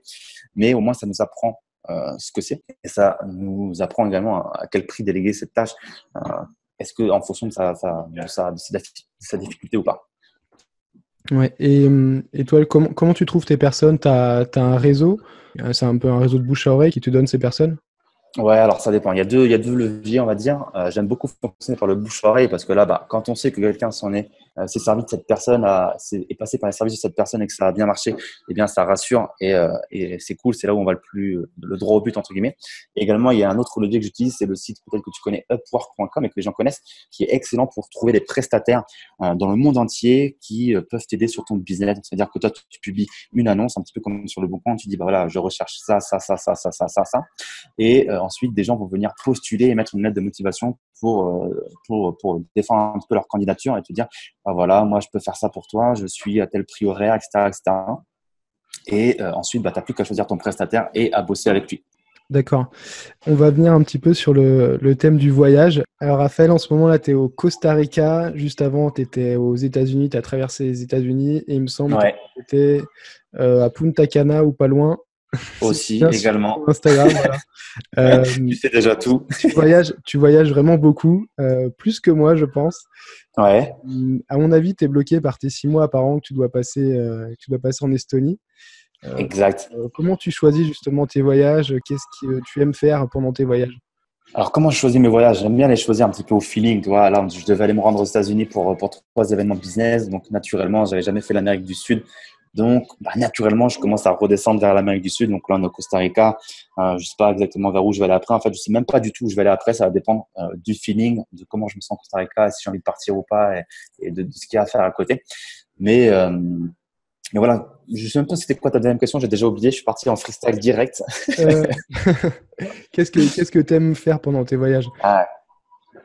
Mais au moins, ça nous apprend ce que c'est. Et ça nous apprend également à quel prix déléguer cette tâche. Euh, Est-ce que en fonction de sa difficulté ou pas. Ouais. Et toi, comment tu trouves tes personnes? T'as un réseau? C'est un peu un réseau de bouche à oreille qui te donne ces personnes? Ouais, alors ça dépend. Il y a deux leviers, on va dire. J'aime beaucoup fonctionner par le bouche-oreille parce que là, quand on sait que quelqu'un s'est servi de cette personne, est passé par les services de cette personne et que ça a bien marché, eh bien, ça rassure et c'est cool. C'est là où on va le droit au but, entre guillemets. Et également, il y a un autre levier que j'utilise, c'est le site peut-être que tu connais, upwork.com et que les gens connaissent, qui est excellent pour trouver des prestataires dans le monde entier qui peuvent t'aider sur ton business. C'est-à-dire que toi, tu publies une annonce, un petit peu comme sur le Bon Coin, tu dis, bah voilà, je recherche ça, ça, ça, ça, ça, ça, ça, ça. Et ensuite, des gens vont venir postuler et mettre une lettre de motivation pour défendre un petit peu leur candidature et te dire, ah, voilà, moi, je peux faire ça pour toi, je suis à tel prix horaire, etc., etc. Et ensuite, tu n'as plus qu'à choisir ton prestataire et à bosser avec lui. D'accord. On va venir un petit peu sur le thème du voyage. Alors, Raphaël, en ce moment, là, tu es au Costa Rica. Juste avant, tu étais aux États-Unis. Tu as traversé les États-Unis. Et il me semble que Ouais, tu étais à Punta Cana ou pas loin. Si je aussi, bien sur également. ton Instagram, voilà. Tu sais déjà tout. Tu voyages vraiment beaucoup, plus que moi, je pense. Ouais. À mon avis, tu es bloqué par tes 6 mois par an que tu dois passer en Estonie. Euh, Exact. Comment tu choisis justement tes voyages? Qu'est-ce que tu aimes faire pendant tes voyages? Alors, comment je choisis mes voyages? J'aime bien les choisir un petit peu au feeling. Tu vois, là, je devais aller me rendre aux États-Unis pour 3 événements business. Donc, naturellement, j'avais jamais fait l'Amérique du Sud. Donc, naturellement, je commence à redescendre vers l'Amérique du Sud. Donc, là, on est au Costa Rica. Je sais pas exactement vers où je vais aller après. En fait, je sais même pas du tout où je vais aller après. Ça va dépendre du feeling, de comment je me sens au Costa Rica, si j'ai envie de partir ou pas et de ce qu'il y a à faire à côté. Mais, euh, mais voilà, je sais même pas c'était quoi ta deuxième question. J'ai déjà oublié. Je suis parti en freestyle direct. Euh, qu'est-ce que tu aimes faire pendant tes voyages? Ah,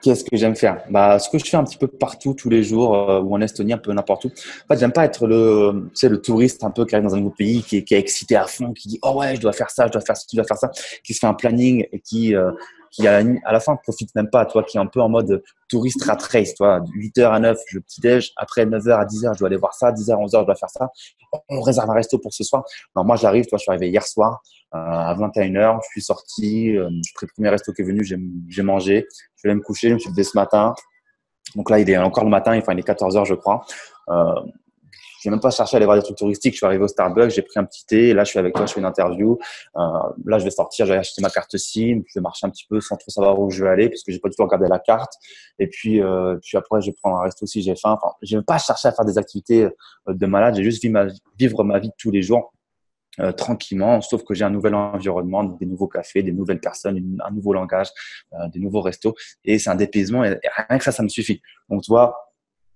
qu'est-ce que j'aime faire? Ce que je fais un petit peu partout, tous les jours, ou en Estonie, un peu n'importe où. En fait, j'aime pas être le touriste un peu qui arrive dans un nouveau pays, qui est excité à fond, qui dit, oh ouais, je dois faire ça, je dois faire ça, je dois faire ça, qui se fait un planning et qui à la fin, profite même pas, toi, qui est un peu en mode touriste rat race, toi, de 8h à 9, je petit-déj, après 9h à 10h, je dois aller voir ça, 10h à 11h, je dois faire ça. On réserve un resto pour ce soir. Non, moi, j'arrive, toi, je suis arrivé hier soir, à 21h, je suis sorti, j'ai pris le premier resto qui est venu, j'ai mangé, je vais aller me coucher, je me suis levé ce matin. Donc là, il est encore le matin, il est 14h, je crois. Euh, j'ai même pas cherché à aller voir des trucs touristiques. Je suis arrivé au Starbucks, j'ai pris un petit thé. Et là, je suis avec toi, je fais une interview. Là, je vais sortir, je vais acheter ma carte SIM. Je vais marcher un petit peu sans trop savoir où je vais aller parce que j'ai pas du tout regardé la carte. Et puis après, je vais prendre un resto si j'ai faim. Enfin, je vais pas chercher à faire des activités de malade. J'ai juste vivre ma vie de tous les jours. Tranquillement, sauf que j'ai un nouvel environnement, des nouveaux cafés, des nouvelles personnes, un nouveau langage, des nouveaux restos, et c'est un dépaysement, et rien que ça me suffit. Donc, tu vois,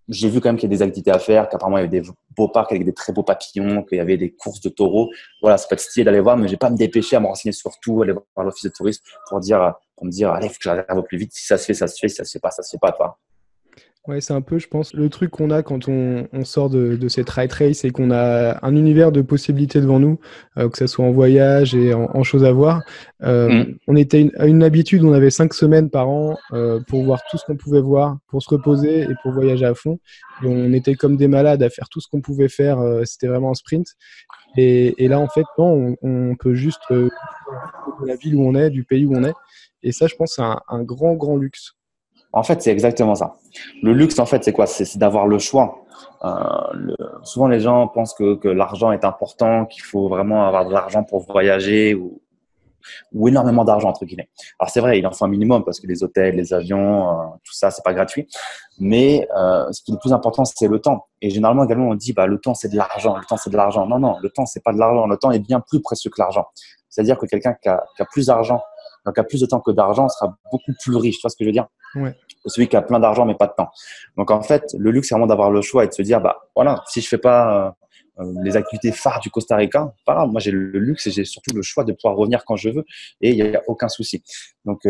j'ai vu quand même qu'il y a des activités à faire, qu'apparemment il y avait des beaux parcs avec des très beaux papillons, qu'il y avait des courses de taureaux. Voilà, ça peut être stylé d'aller voir, mais je vais pas me dépêcher à me renseigner sur tout, aller voir l'office de tourisme pour me dire, allez, il faut que j'arrive au plus vite. Si ça se fait, ça se fait. Si ça se fait pas, ça se fait pas, toi. Ouais, c'est un peu, je pense, le truc qu'on a quand on sort de cette ride race et qu'on a un univers de possibilités devant nous, que ce soit en voyage et en choses à voir. On était à une habitude, on avait 5 semaines par an pour voir tout ce qu'on pouvait voir, pour se reposer et pour voyager à fond. Et on était comme des malades à faire tout ce qu'on pouvait faire. C'était vraiment un sprint. Et là, en fait, non, on peut juste de la ville où on est, du pays où on est. Et ça, je pense, c'est un grand, grand luxe. En fait, c'est exactement ça. Le luxe, en fait, c'est quoi? C'est d'avoir le choix. Souvent, les gens pensent que l'argent est important, qu'il faut vraiment avoir de l'argent pour voyager ou énormément d'argent, entre guillemets. Alors, c'est vrai, il en faut un minimum parce que les hôtels, les avions, tout ça, c'est pas gratuit. Mais ce qui est le plus important, c'est le temps. Et généralement, également, on dit, le temps, c'est de l'argent. Le temps, c'est de l'argent. Non, non, le temps, c'est pas de l'argent. Le temps est bien plus précieux que l'argent. C'est-à-dire que quelqu'un qui a plus d'argent, donc qui a plus de temps que d'argent, sera beaucoup plus riche. Tu vois ce que je veux dire? Ouais. Que celui qui a plein d'argent, mais pas de temps. Donc, en fait, le luxe, c'est vraiment d'avoir le choix et de se dire, voilà, si je fais pas les activités phares du Costa Rica, pas grave. Moi, j'ai le luxe et j'ai surtout le choix de pouvoir revenir quand je veux et il n'y a aucun souci. Donc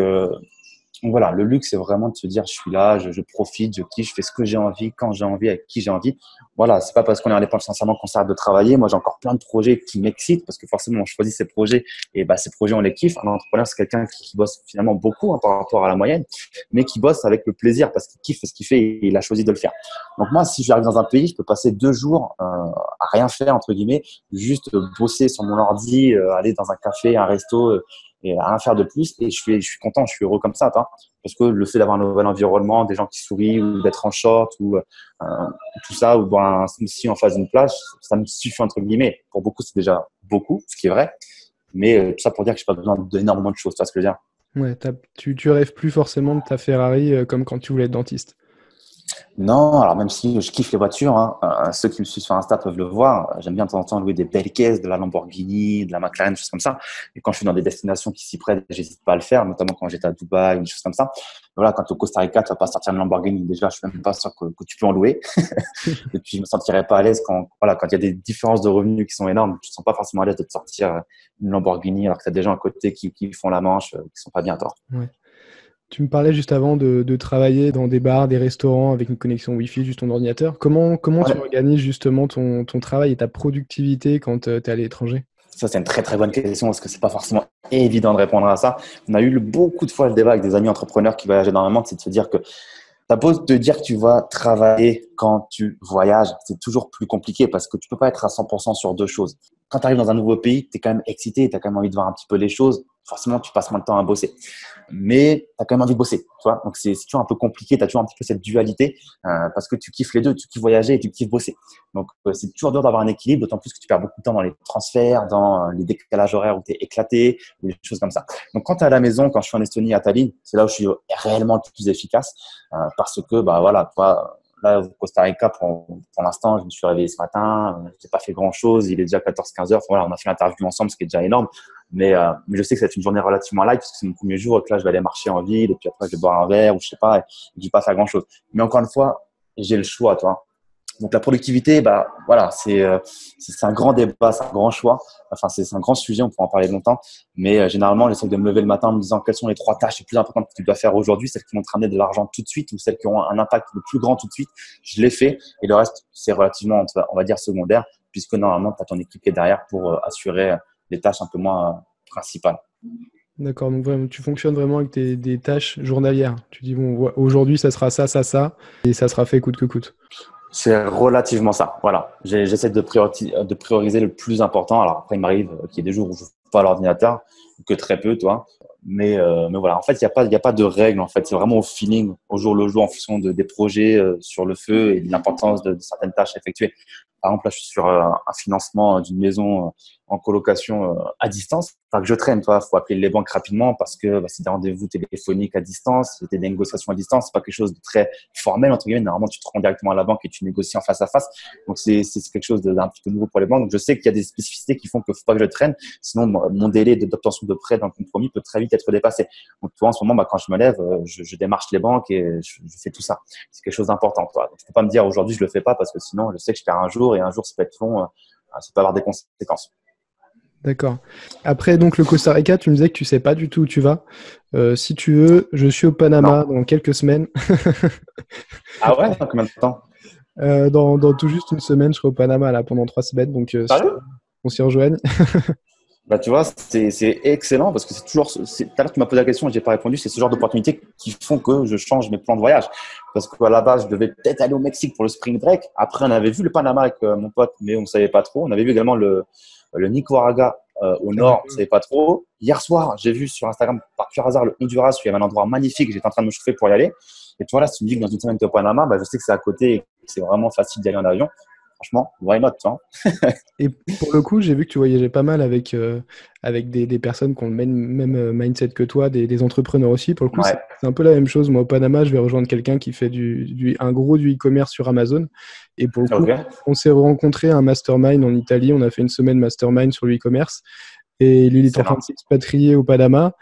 voilà, le luxe, c'est vraiment de se dire, je suis là, je profite, je kiffe, je fais ce que j'ai envie, quand j'ai envie, avec qui j'ai envie. Voilà, c'est pas parce qu'on est indépendant sincèrement qu'on s'arrête de travailler. Moi, j'ai encore plein de projets qui m'excitent parce que forcément, on choisit ces projets et ces projets, on les kiffe. Un entrepreneur, c'est quelqu'un qui bosse finalement beaucoup par rapport à la moyenne, mais qui bosse avec le plaisir parce qu'il kiffe ce qu'il fait et il a choisi de le faire. Donc moi, si j'arrive dans un pays, je peux passer 2 jours à rien faire, entre guillemets, juste bosser sur mon ordi, aller dans un café, un resto, et à rien faire de plus. Et je suis content, je suis heureux comme ça, parce que le fait d'avoir un nouvel environnement, des gens qui sourient, ou d'être en short, ou tout ça, ou boire un smoothie en face d'une plage, ça me suffit, entre guillemets. Pour beaucoup, c'est déjà beaucoup, ce qui est vrai. Mais tout ça pour dire que je n'ai pas besoin d'énormément de choses, tu vois ce que je veux dire? Ouais, tu rêves plus forcément de ta Ferrari comme quand tu voulais être dentiste. Non, alors même si je kiffe les voitures, ceux qui me suivent sur Insta peuvent le voir. J'aime bien de temps en temps louer des belles caisses, de la Lamborghini, de la McLaren, des choses comme ça. Et quand je suis dans des destinations qui s'y prêtent, j'hésite pas à le faire, notamment quand j'étais à Dubaï, des choses comme ça. Voilà, quand tu es au Costa Rica, tu vas pas sortir une Lamborghini. Déjà, je suis même pas sûr que tu peux en louer. Et puis, je me sentirais pas à l'aise quand il y a des différences de revenus qui sont énormes. Tu te sens pas forcément à l'aise de te sortir une Lamborghini alors que tu as des gens à côté qui font la manche, qui sont pas bien, toi. Ouais. Tu me parlais juste avant de travailler dans des bars, des restaurants avec une connexion Wi-Fi, juste ton ordinateur. Comment tu Ouais. organises justement ton travail et ta productivité quand tu es à l'étranger? Ça, c'est une très, très bonne question parce que c'est pas forcément évident de répondre à ça. On a eu beaucoup de fois le débat avec des amis entrepreneurs qui voyagent énormément, c'est de se dire que t'as beau te dire que tu vas travailler quand tu voyages, c'est toujours plus compliqué parce que tu peux pas être à 100% sur deux choses. Quand tu arrives dans un nouveau pays, tu es quand même excité, tu as quand même envie de voir un petit peu les choses. Forcément, tu passes moins de temps à bosser. Mais tu as quand même envie de bosser. Tu vois, donc, c'est toujours un peu compliqué. Tu as toujours un petit peu cette dualité parce que tu kiffes les deux. Tu kiffes voyager et tu kiffes bosser. Donc, c'est toujours dur d'avoir un équilibre, d'autant plus que tu perds beaucoup de temps dans les transferts, dans les décalages horaires où tu es éclaté, ou des choses comme ça. Donc, quand tu es à la maison, quand je suis en Estonie, à Tallinn, c'est là où je suis réellement le plus efficace parce que, voilà, toi, là, au Costa Rica, pour l'instant, je me suis réveillé ce matin, j'ai pas fait grand-chose, il est déjà 14-15 heures. Enfin, voilà, on a fait l'interview ensemble, ce qui est déjà énorme. Mais je sais que ça va être une journée relativement light parce que c'est mon premier jour et que là, je vais aller marcher en ville et puis après, je vais boire un verre ou je sais pas, et je vais pas faire grand-chose. Mais encore une fois, j'ai le choix, toi. Donc la productivité, voilà, c'est un grand débat, c'est un grand choix. Enfin, c'est un grand sujet, on pourra en parler longtemps. Mais généralement, j'essaie de me lever le matin en me disant quelles sont les 3 tâches les plus importantes que tu dois faire aujourd'hui, celles qui vont te ramener de l'argent tout de suite ou celles qui auront un impact le plus grand tout de suite. Je l'ai fait et le reste, c'est relativement, on va dire, secondaire, puisque normalement, tu as ton équipe qui est derrière pour assurer les tâches un peu moins principales. D'accord, donc vraiment, tu fonctionnes vraiment avec des tâches journalières. Tu dis, bon, aujourd'hui, ça sera ça, ça, ça, et ça sera fait coûte que coûte. C'est relativement ça. Voilà. J'essaie de prioriser le plus important. Alors après, il m'arrive qu'il y ait des jours où je ne joue pas à l'ordinateur, que très peu, toi. Mais voilà. En fait, il y a pas de règle. En fait, c'est vraiment au feeling, au jour le jour, en fonction des projets sur le feu et de l'importance de certaines tâches à effectuer. Par exemple, là, je suis sur un financement d'une maison en colocation à distance. Enfin, que je traîne, toi. Faut appeler les banques rapidement parce que c'est des rendez-vous téléphoniques à distance, c'est des négociations à distance. C'est pas quelque chose de très formel, entre guillemets. Normalement, tu te rends directement à la banque et tu négocies en face à face. Donc, c'est quelque chose d'un petit peu nouveau pour les banques. Donc, je sais qu'il y a des spécificités qui font que faut pas que je traîne. Sinon, mon délai d'obtention de prêt dans le compromis peut très vite être dépassé. Donc, toi, en ce moment, quand je me lève, je démarche les banques et je fais tout ça. C'est quelque chose d'important, toi. Donc, je peux pas me dire aujourd'hui, je le fais pas parce que sinon, je sais que je perds un jour et un jour, ça peut être long, ça peut avoir des conséquences. D'accord. Après, donc, le Costa Rica, tu me disais que tu sais pas du tout où tu vas. Si tu veux, je suis au Panama Non. dans quelques semaines. Ah ouais? Dans combien de temps? Dans tout juste une semaine, je serai au Panama là, pendant 3 semaines. Donc, si Sérieux? on s'y rejoigne. Tu vois, c'est excellent parce que c'est toujours. Tout à l'heure, tu m'as posé la question et j'ai pas répondu. C'est ce genre d'opportunités qui font que je change mes plans de voyage. Parce qu'à la base, je devais peut-être aller au Mexique pour le spring break. Après, on avait vu le Panama avec mon pote, mais on ne savait pas trop. On avait vu également le Nicaragua au nord, on ne savait pas trop. Hier soir, j'ai vu sur Instagram, par pur hasard, le Honduras, où il y avait un endroit magnifique. J'étais en train de me chauffer pour y aller. Et tu vois, là, si tu me dis que dans une semaine, tu es au Panama, je sais que c'est à côté et que c'est vraiment facile d'y aller en avion. franchement, why not, tu vois. Et pour le coup, j'ai vu que tu voyageais pas mal avec des personnes qui ont le même mindset que toi, des entrepreneurs aussi. Pour le coup, Ouais, c'est un peu la même chose. Moi, au Panama, je vais rejoindre quelqu'un qui fait un gros du e-commerce sur Amazon. Et pour le coup, ok, on s'est rencontrés à un mastermind en Italie. On a fait une semaine mastermind sur le e-commerce. Et lui, il est en train de excellent, s'expatrier au Panama.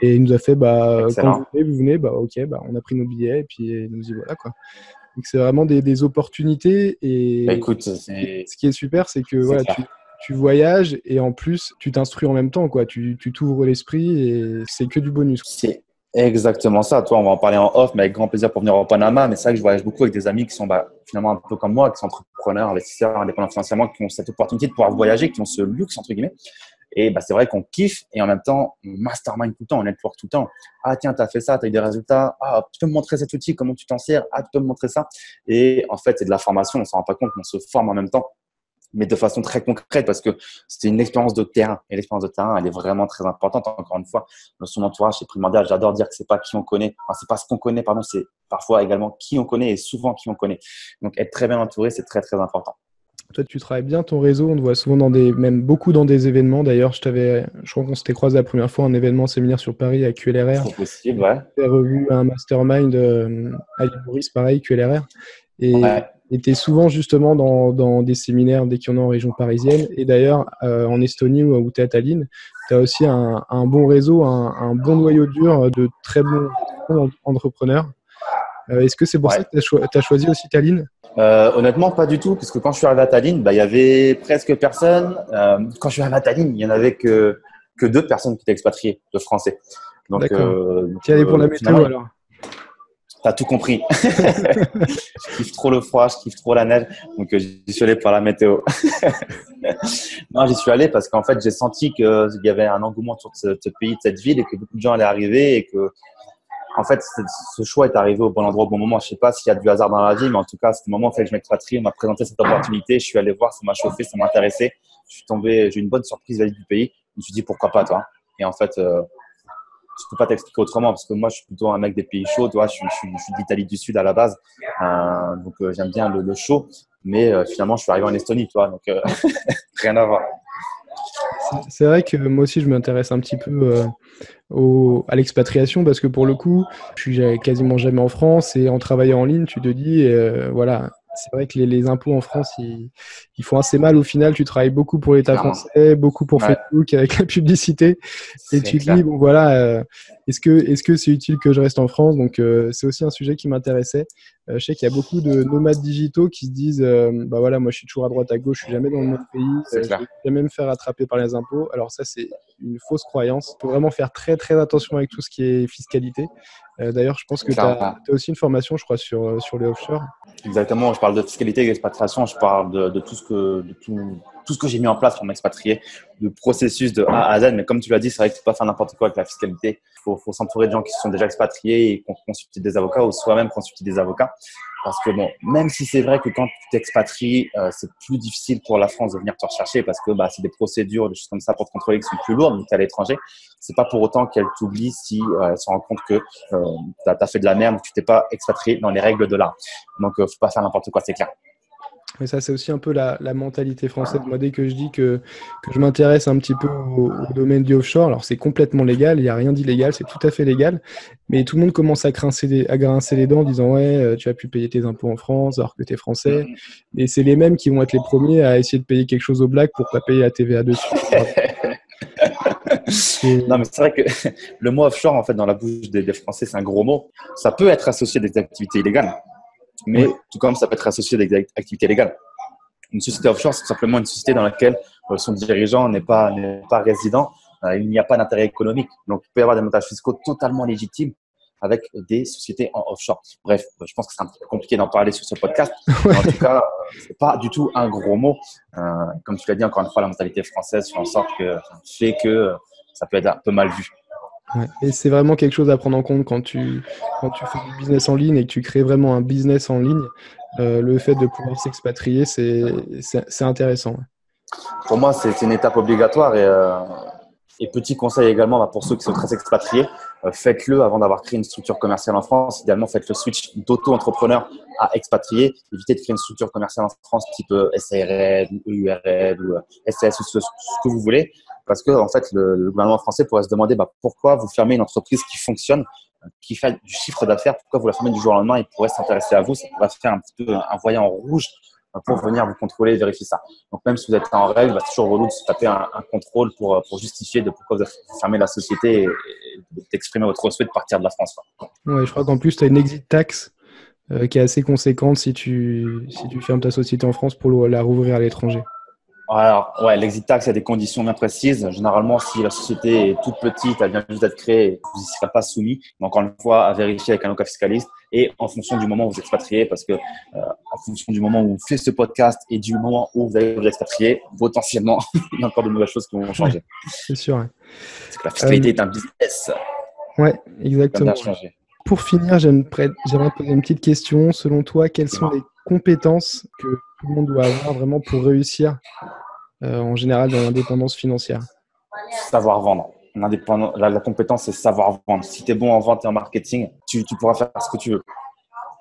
Et il nous a fait, quand excellent. vous venez, ok, on a pris nos billets. Et puis, il nous dit, voilà, quoi. Donc, c'est vraiment des opportunités. Bah, Et écoute, ce qui est super, c'est que c'est voilà, clair. tu voyages et en plus, tu t'instruis en même temps, quoi. Tu t'ouvres l'esprit et c'est que du bonus. C'est exactement ça. Toi, on va en parler en off, mais avec grand plaisir pour venir au Panama. Mais c'est vrai que je voyage beaucoup avec des amis qui sont finalement un peu comme moi, qui sont entrepreneurs, investisseurs, indépendants financièrement, qui ont cette opportunité de pouvoir voyager, qui ont ce luxe, entre guillemets. Et c'est vrai qu'on kiffe et en même temps, on mastermind tout le temps, on network tout le temps. Ah, tiens, tu as fait ça, tu as eu des résultats. Ah, tu peux me montrer cet outil, comment tu t'en sers. Ah, tu peux me montrer ça. Et en fait, c'est de la formation, on ne s'en rend pas compte, mais on se forme en même temps, mais de façon très concrète parce que c'est une expérience de terrain. Et l'expérience de terrain, elle est vraiment très importante. Encore une fois, dans son entourage, c'est primordial. J'adore dire que c'est pas qui on connaît. Enfin, c'est pas ce qu'on connaît, pardon, c'est parfois également qui on connaît et souvent qui on connaît. Donc, être très bien entouré, c'est très, très important. Toi, tu travailles bien ton réseau. On te voit souvent même beaucoup dans des événements. D'ailleurs, je crois qu'on s'était croisé la première fois en événement séminaire sur Paris à QLRR. C'est possible, ouais. J'ai revu un mastermind à l'île Maurice, pareil, QLRR. Et Ouais, tu es souvent justement dans des séminaires dès qu'il y en a en région parisienne. Et d'ailleurs, en Estonie où tu es à Tallinn, tu as aussi un bon réseau, un bon noyau dur de très bons entrepreneurs. Est-ce que c'est pour ça ouais. que tu as choisi aussi Tallinn? Honnêtement, pas du tout, parce que quand je suis arrivé à Tallinn, il y avait presque personne. Quand je suis arrivé à Tallinn, il y en avait que deux personnes qui étaient expatriées, de Français. Donc, D'accord. Tu es allé pour la finalement, météo alors? t'as tout compris. Je kiffe trop le froid, je kiffe trop la neige, donc j'y suis allé pour la météo. Non, j'y suis allé parce qu'en fait, j'ai senti qu'il y avait un engouement sur ce pays, de cette ville, et que beaucoup de gens allaient arriver, et que en fait, ce choix est arrivé au bon endroit au bon moment. Je sais pas s'il y a du hasard dans la vie, mais en tout cas, c'était le moment où il fallait que je m'expatrie. On m'a présenté cette opportunité. Je suis allé voir, ça m'a chauffé, ça m'a intéressé. J'ai eu une bonne surprise vis-à-vis du pays. Je me suis dit pourquoi pas, toi. Et en fait, je peux pas t'expliquer autrement parce que moi, je suis plutôt un mec des pays chauds. Toi, je suis d'Italie du Sud à la base, donc j'aime bien le chaud. Mais finalement, je suis arrivé en Estonie, toi, donc rien à voir. C'est vrai que moi aussi, je m'intéresse un petit peu à l'expatriation parce que pour le coup, je suis quasiment jamais en France et en travaillant en ligne, tu te dis, voilà, c'est vrai que les impôts en France, ils font assez mal au final. Tu travailles beaucoup pour l'État Clairement. français, beaucoup pour Ouais, Facebook avec la publicité et c'est tu te dis, clair. bon voilà, est-ce que c'est utile que je reste en France? Donc c'est aussi un sujet qui m'intéressait. Je sais qu'il y a beaucoup de nomades digitaux qui se disent, bah voilà, moi je suis toujours à droite à gauche, je suis jamais dans le même pays, C'est je clair. vais jamais me faire attraper par les impôts. Alors ça, c'est une fausse croyance. Il faut vraiment faire très très attention avec tout ce qui est fiscalité. D'ailleurs, je pense que tu as Clairement. aussi une formation, je crois, sur les offshore. Exactement, je parle de fiscalité et d'expatriation, je parle de tout ce que j'ai mis en place pour m'expatrier, le processus de A à Z. Mais comme tu l'as dit, c'est vrai que tu ne peux pas faire n'importe quoi avec la fiscalité. Faut s'entourer de gens qui se sont déjà expatriés et qu'on consulte des avocats ou soi-même consulter des avocats. Parce que bon, même si c'est vrai que quand tu t'expatries, c'est plus difficile pour la France de venir te rechercher parce que c'est des procédures, des choses comme ça pour te contrôler qui sont plus lourdes, mais tu es à l'étranger. C'est pas pour autant qu'elle t'oublie si elle se rend compte que tu as fait de la merde, que tu t'es pas expatrié dans les règles de l'art. Donc, faut pas faire n'importe quoi, c'est clair. Mais ça, c'est aussi un peu la mentalité française. Moi, dès que je dis que je m'intéresse un petit peu au domaine du offshore, alors c'est complètement légal, il n'y a rien d'illégal, c'est tout à fait légal. Mais tout le monde commence à grincer les dents en disant ouais, tu as pu payer tes impôts en France alors que tu es français. Et c'est les mêmes qui vont être les premiers à essayer de payer quelque chose au black pour pas payer la TVA dessus. Non, Et- mais c'est vrai que le mot offshore, en fait, dans la bouche des Français, c'est un gros mot. Ça peut être associé à des activités illégales, mais ouais. tout comme ça peut être associé à des activités légales. Une société offshore, c'est tout simplement une société dans laquelle son dirigeant n'est pas résident. Il n'y a pas d'intérêt économique. Donc, il peut y avoir des montages fiscaux totalement légitimes avec des sociétés en offshore. Bref, je pense que c'est un petit peu compliqué d'en parler sur ce podcast. Mais en tout cas, c'est pas du tout un gros mot. Comme tu l'as dit, encore une fois, la mentalité française fait que ça peut être un peu mal vu. Ouais. Et c'est vraiment quelque chose à prendre en compte quand tu fais du business en ligne et que tu crées vraiment un business en ligne. Le fait de pouvoir s'expatrier, c'est intéressant. Pour moi, c'est une étape obligatoire et petit conseil également pour ceux qui souhaiteraient s'expatrier, faites-le avant d'avoir créé une structure commerciale en France. Idéalement, faites le switch d'auto-entrepreneur à expatrié. Évitez de créer une structure commerciale en France type SARL ou EURL ou SAS ou ce que vous voulez. Parce que, en fait, le gouvernement français pourrait se demander pourquoi vous fermez une entreprise qui fonctionne, qui fait du chiffre d'affaires, pourquoi vous la fermez du jour au lendemain. Il pourrait s'intéresser à vous. Ça pourrait faire un petit peu un voyant en rouge pour venir vous contrôler et vérifier ça. Donc, même si vous êtes en règle, c'est toujours relou de se taper un contrôle pour justifier de pourquoi vous fermez la société et d'exprimer votre souhait de partir de la France. Ouais, je crois qu'en plus, tu as une exit tax qui est assez conséquente si tu fermes ta société en France pour la rouvrir à l'étranger. Alors, ouais, l'exit tax, il y a des conditions bien précises. Généralement, si la société est toute petite, elle vient juste d'être créée, vous n'y serez pas soumis. Mais encore une fois, à vérifier avec un avocat fiscaliste et en fonction du moment où vous expatriez, parce que en fonction du moment où vous faites ce podcast et du moment où vous allez vous expatrier, potentiellement, il y a encore de nouvelles choses qui vont changer. C'est sûr. Ouais. C'est que la fiscalité est un business. Ouais, exactement. Pour finir, j'aimerais poser une petite question. Selon toi, quelles sont les compétences que tout le monde doit avoir vraiment pour réussir en général dans l'indépendance financière? Savoir vendre. La compétence, c'est savoir vendre. Si tu es bon en vente et en marketing, tu pourras faire ce que tu veux.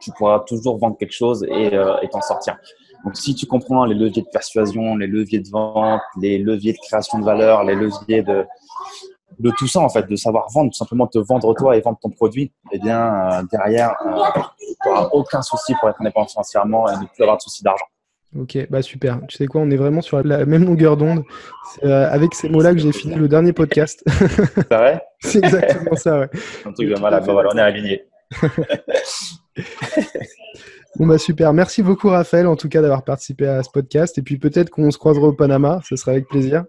Tu pourras toujours vendre quelque chose et t'en sortir. Donc, si tu comprends les leviers de persuasion, les leviers de vente, les leviers de création de valeur, les leviers de tout ça, en fait, de savoir vendre, tout simplement te vendre toi et vendre ton produit, eh bien, derrière, tu n'auras aucun souci pour être indépendant financièrement et ne plus avoir de souci d'argent. Ok, super. Tu sais quoi, on est vraiment sur la même longueur d'onde. C'est avec ces mots-là que j'ai fini le dernier podcast. C'est vrai? C'est exactement ça, ouais. Un truc de malade. Voilà, on est alignés. Bon, super. Merci beaucoup, Raphaël, en tout cas, d'avoir participé à ce podcast. Et puis peut-être qu'on se croisera au Panama. Ce sera avec plaisir.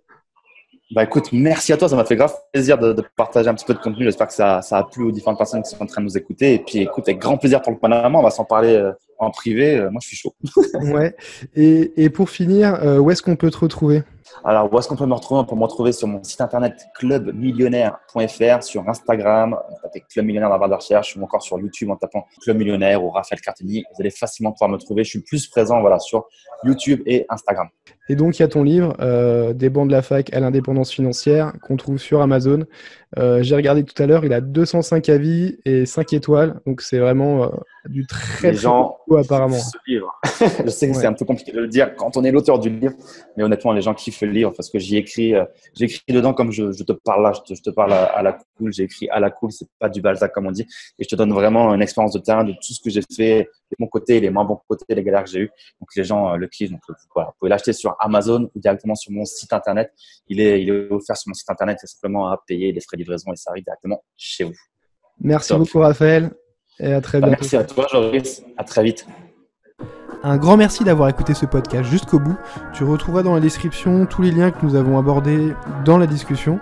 Écoute, merci à toi. Ça m'a fait grave plaisir de partager un petit peu de contenu. J'espère que ça a plu aux différentes personnes qui sont en train de nous écouter. Et puis, écoute, avec grand plaisir pour le Panama. On va s'en parler en privé. Moi, je suis chaud. Ouais. Et pour finir, où est-ce qu'on peut te retrouver? Alors, où est-ce qu'on peut me retrouver? On peut me retrouver sur mon site internet clubmillionnaire.fr, sur Instagram, tapez Club Millionnaire dans la barre de recherche, ou encore sur YouTube en tapant Club Millionnaire ou Raphaël Carteni. Vous allez facilement pouvoir me trouver. Je suis plus présent sur YouTube et Instagram. Et donc, il y a ton livre, Des bancs de la fac à l'indépendance financière, qu'on trouve sur Amazon. J'ai regardé tout à l'heure, il a 205 avis et 5 étoiles. Donc, c'est vraiment du très beau apparemment. Ce livre. Je sais que c'est un peu compliqué de le dire quand on est l'auteur du livre, mais honnêtement, les gens kiffent le livre parce que j'ai écrit dedans comme je te parle là, je te parle à la cool, j'ai écrit à la cool, c'est pas du Balzac comme on dit, et je te donne vraiment une expérience de terrain de tout ce que j'ai fait, les bons côtés, les moins bons côtés, les galères que j'ai eues. Donc les gens le kiffent. Donc voilà, vous pouvez l'acheter sur Amazon ou directement sur mon site internet. Il est offert sur mon site internet, c'est simplement à payer les frais de livraison et ça arrive directement chez vous. Merci beaucoup, Raphaël, et à très bientôt. Merci à toi, Joris. À très vite. Un grand merci d'avoir écouté ce podcast jusqu'au bout. Tu retrouveras dans la description tous les liens que nous avons abordés dans la discussion.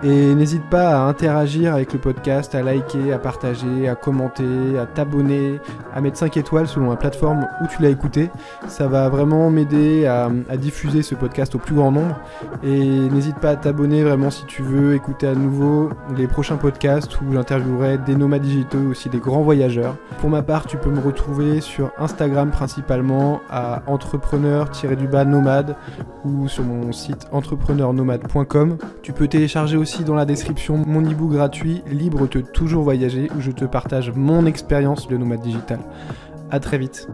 Et n'hésite pas à interagir avec le podcast, à liker, à partager, à commenter, à t'abonner, à mettre 5 étoiles selon la plateforme où tu l'as écouté. Ça va vraiment m'aider à diffuser ce podcast au plus grand nombre. Et n'hésite pas à t'abonner vraiment si tu veux écouter à nouveau les prochains podcasts où j'interviewerai des nomades digitaux, aussi des grands voyageurs. Pour ma part, tu peux me retrouver sur Instagram principalement à entrepreneur-nomade ou sur mon site entrepreneurnomade.com. Tu peux télécharger aussi dans la description mon e-book gratuit Libre de toujours voyager où je te partage mon expérience de nomade digital. À très vite.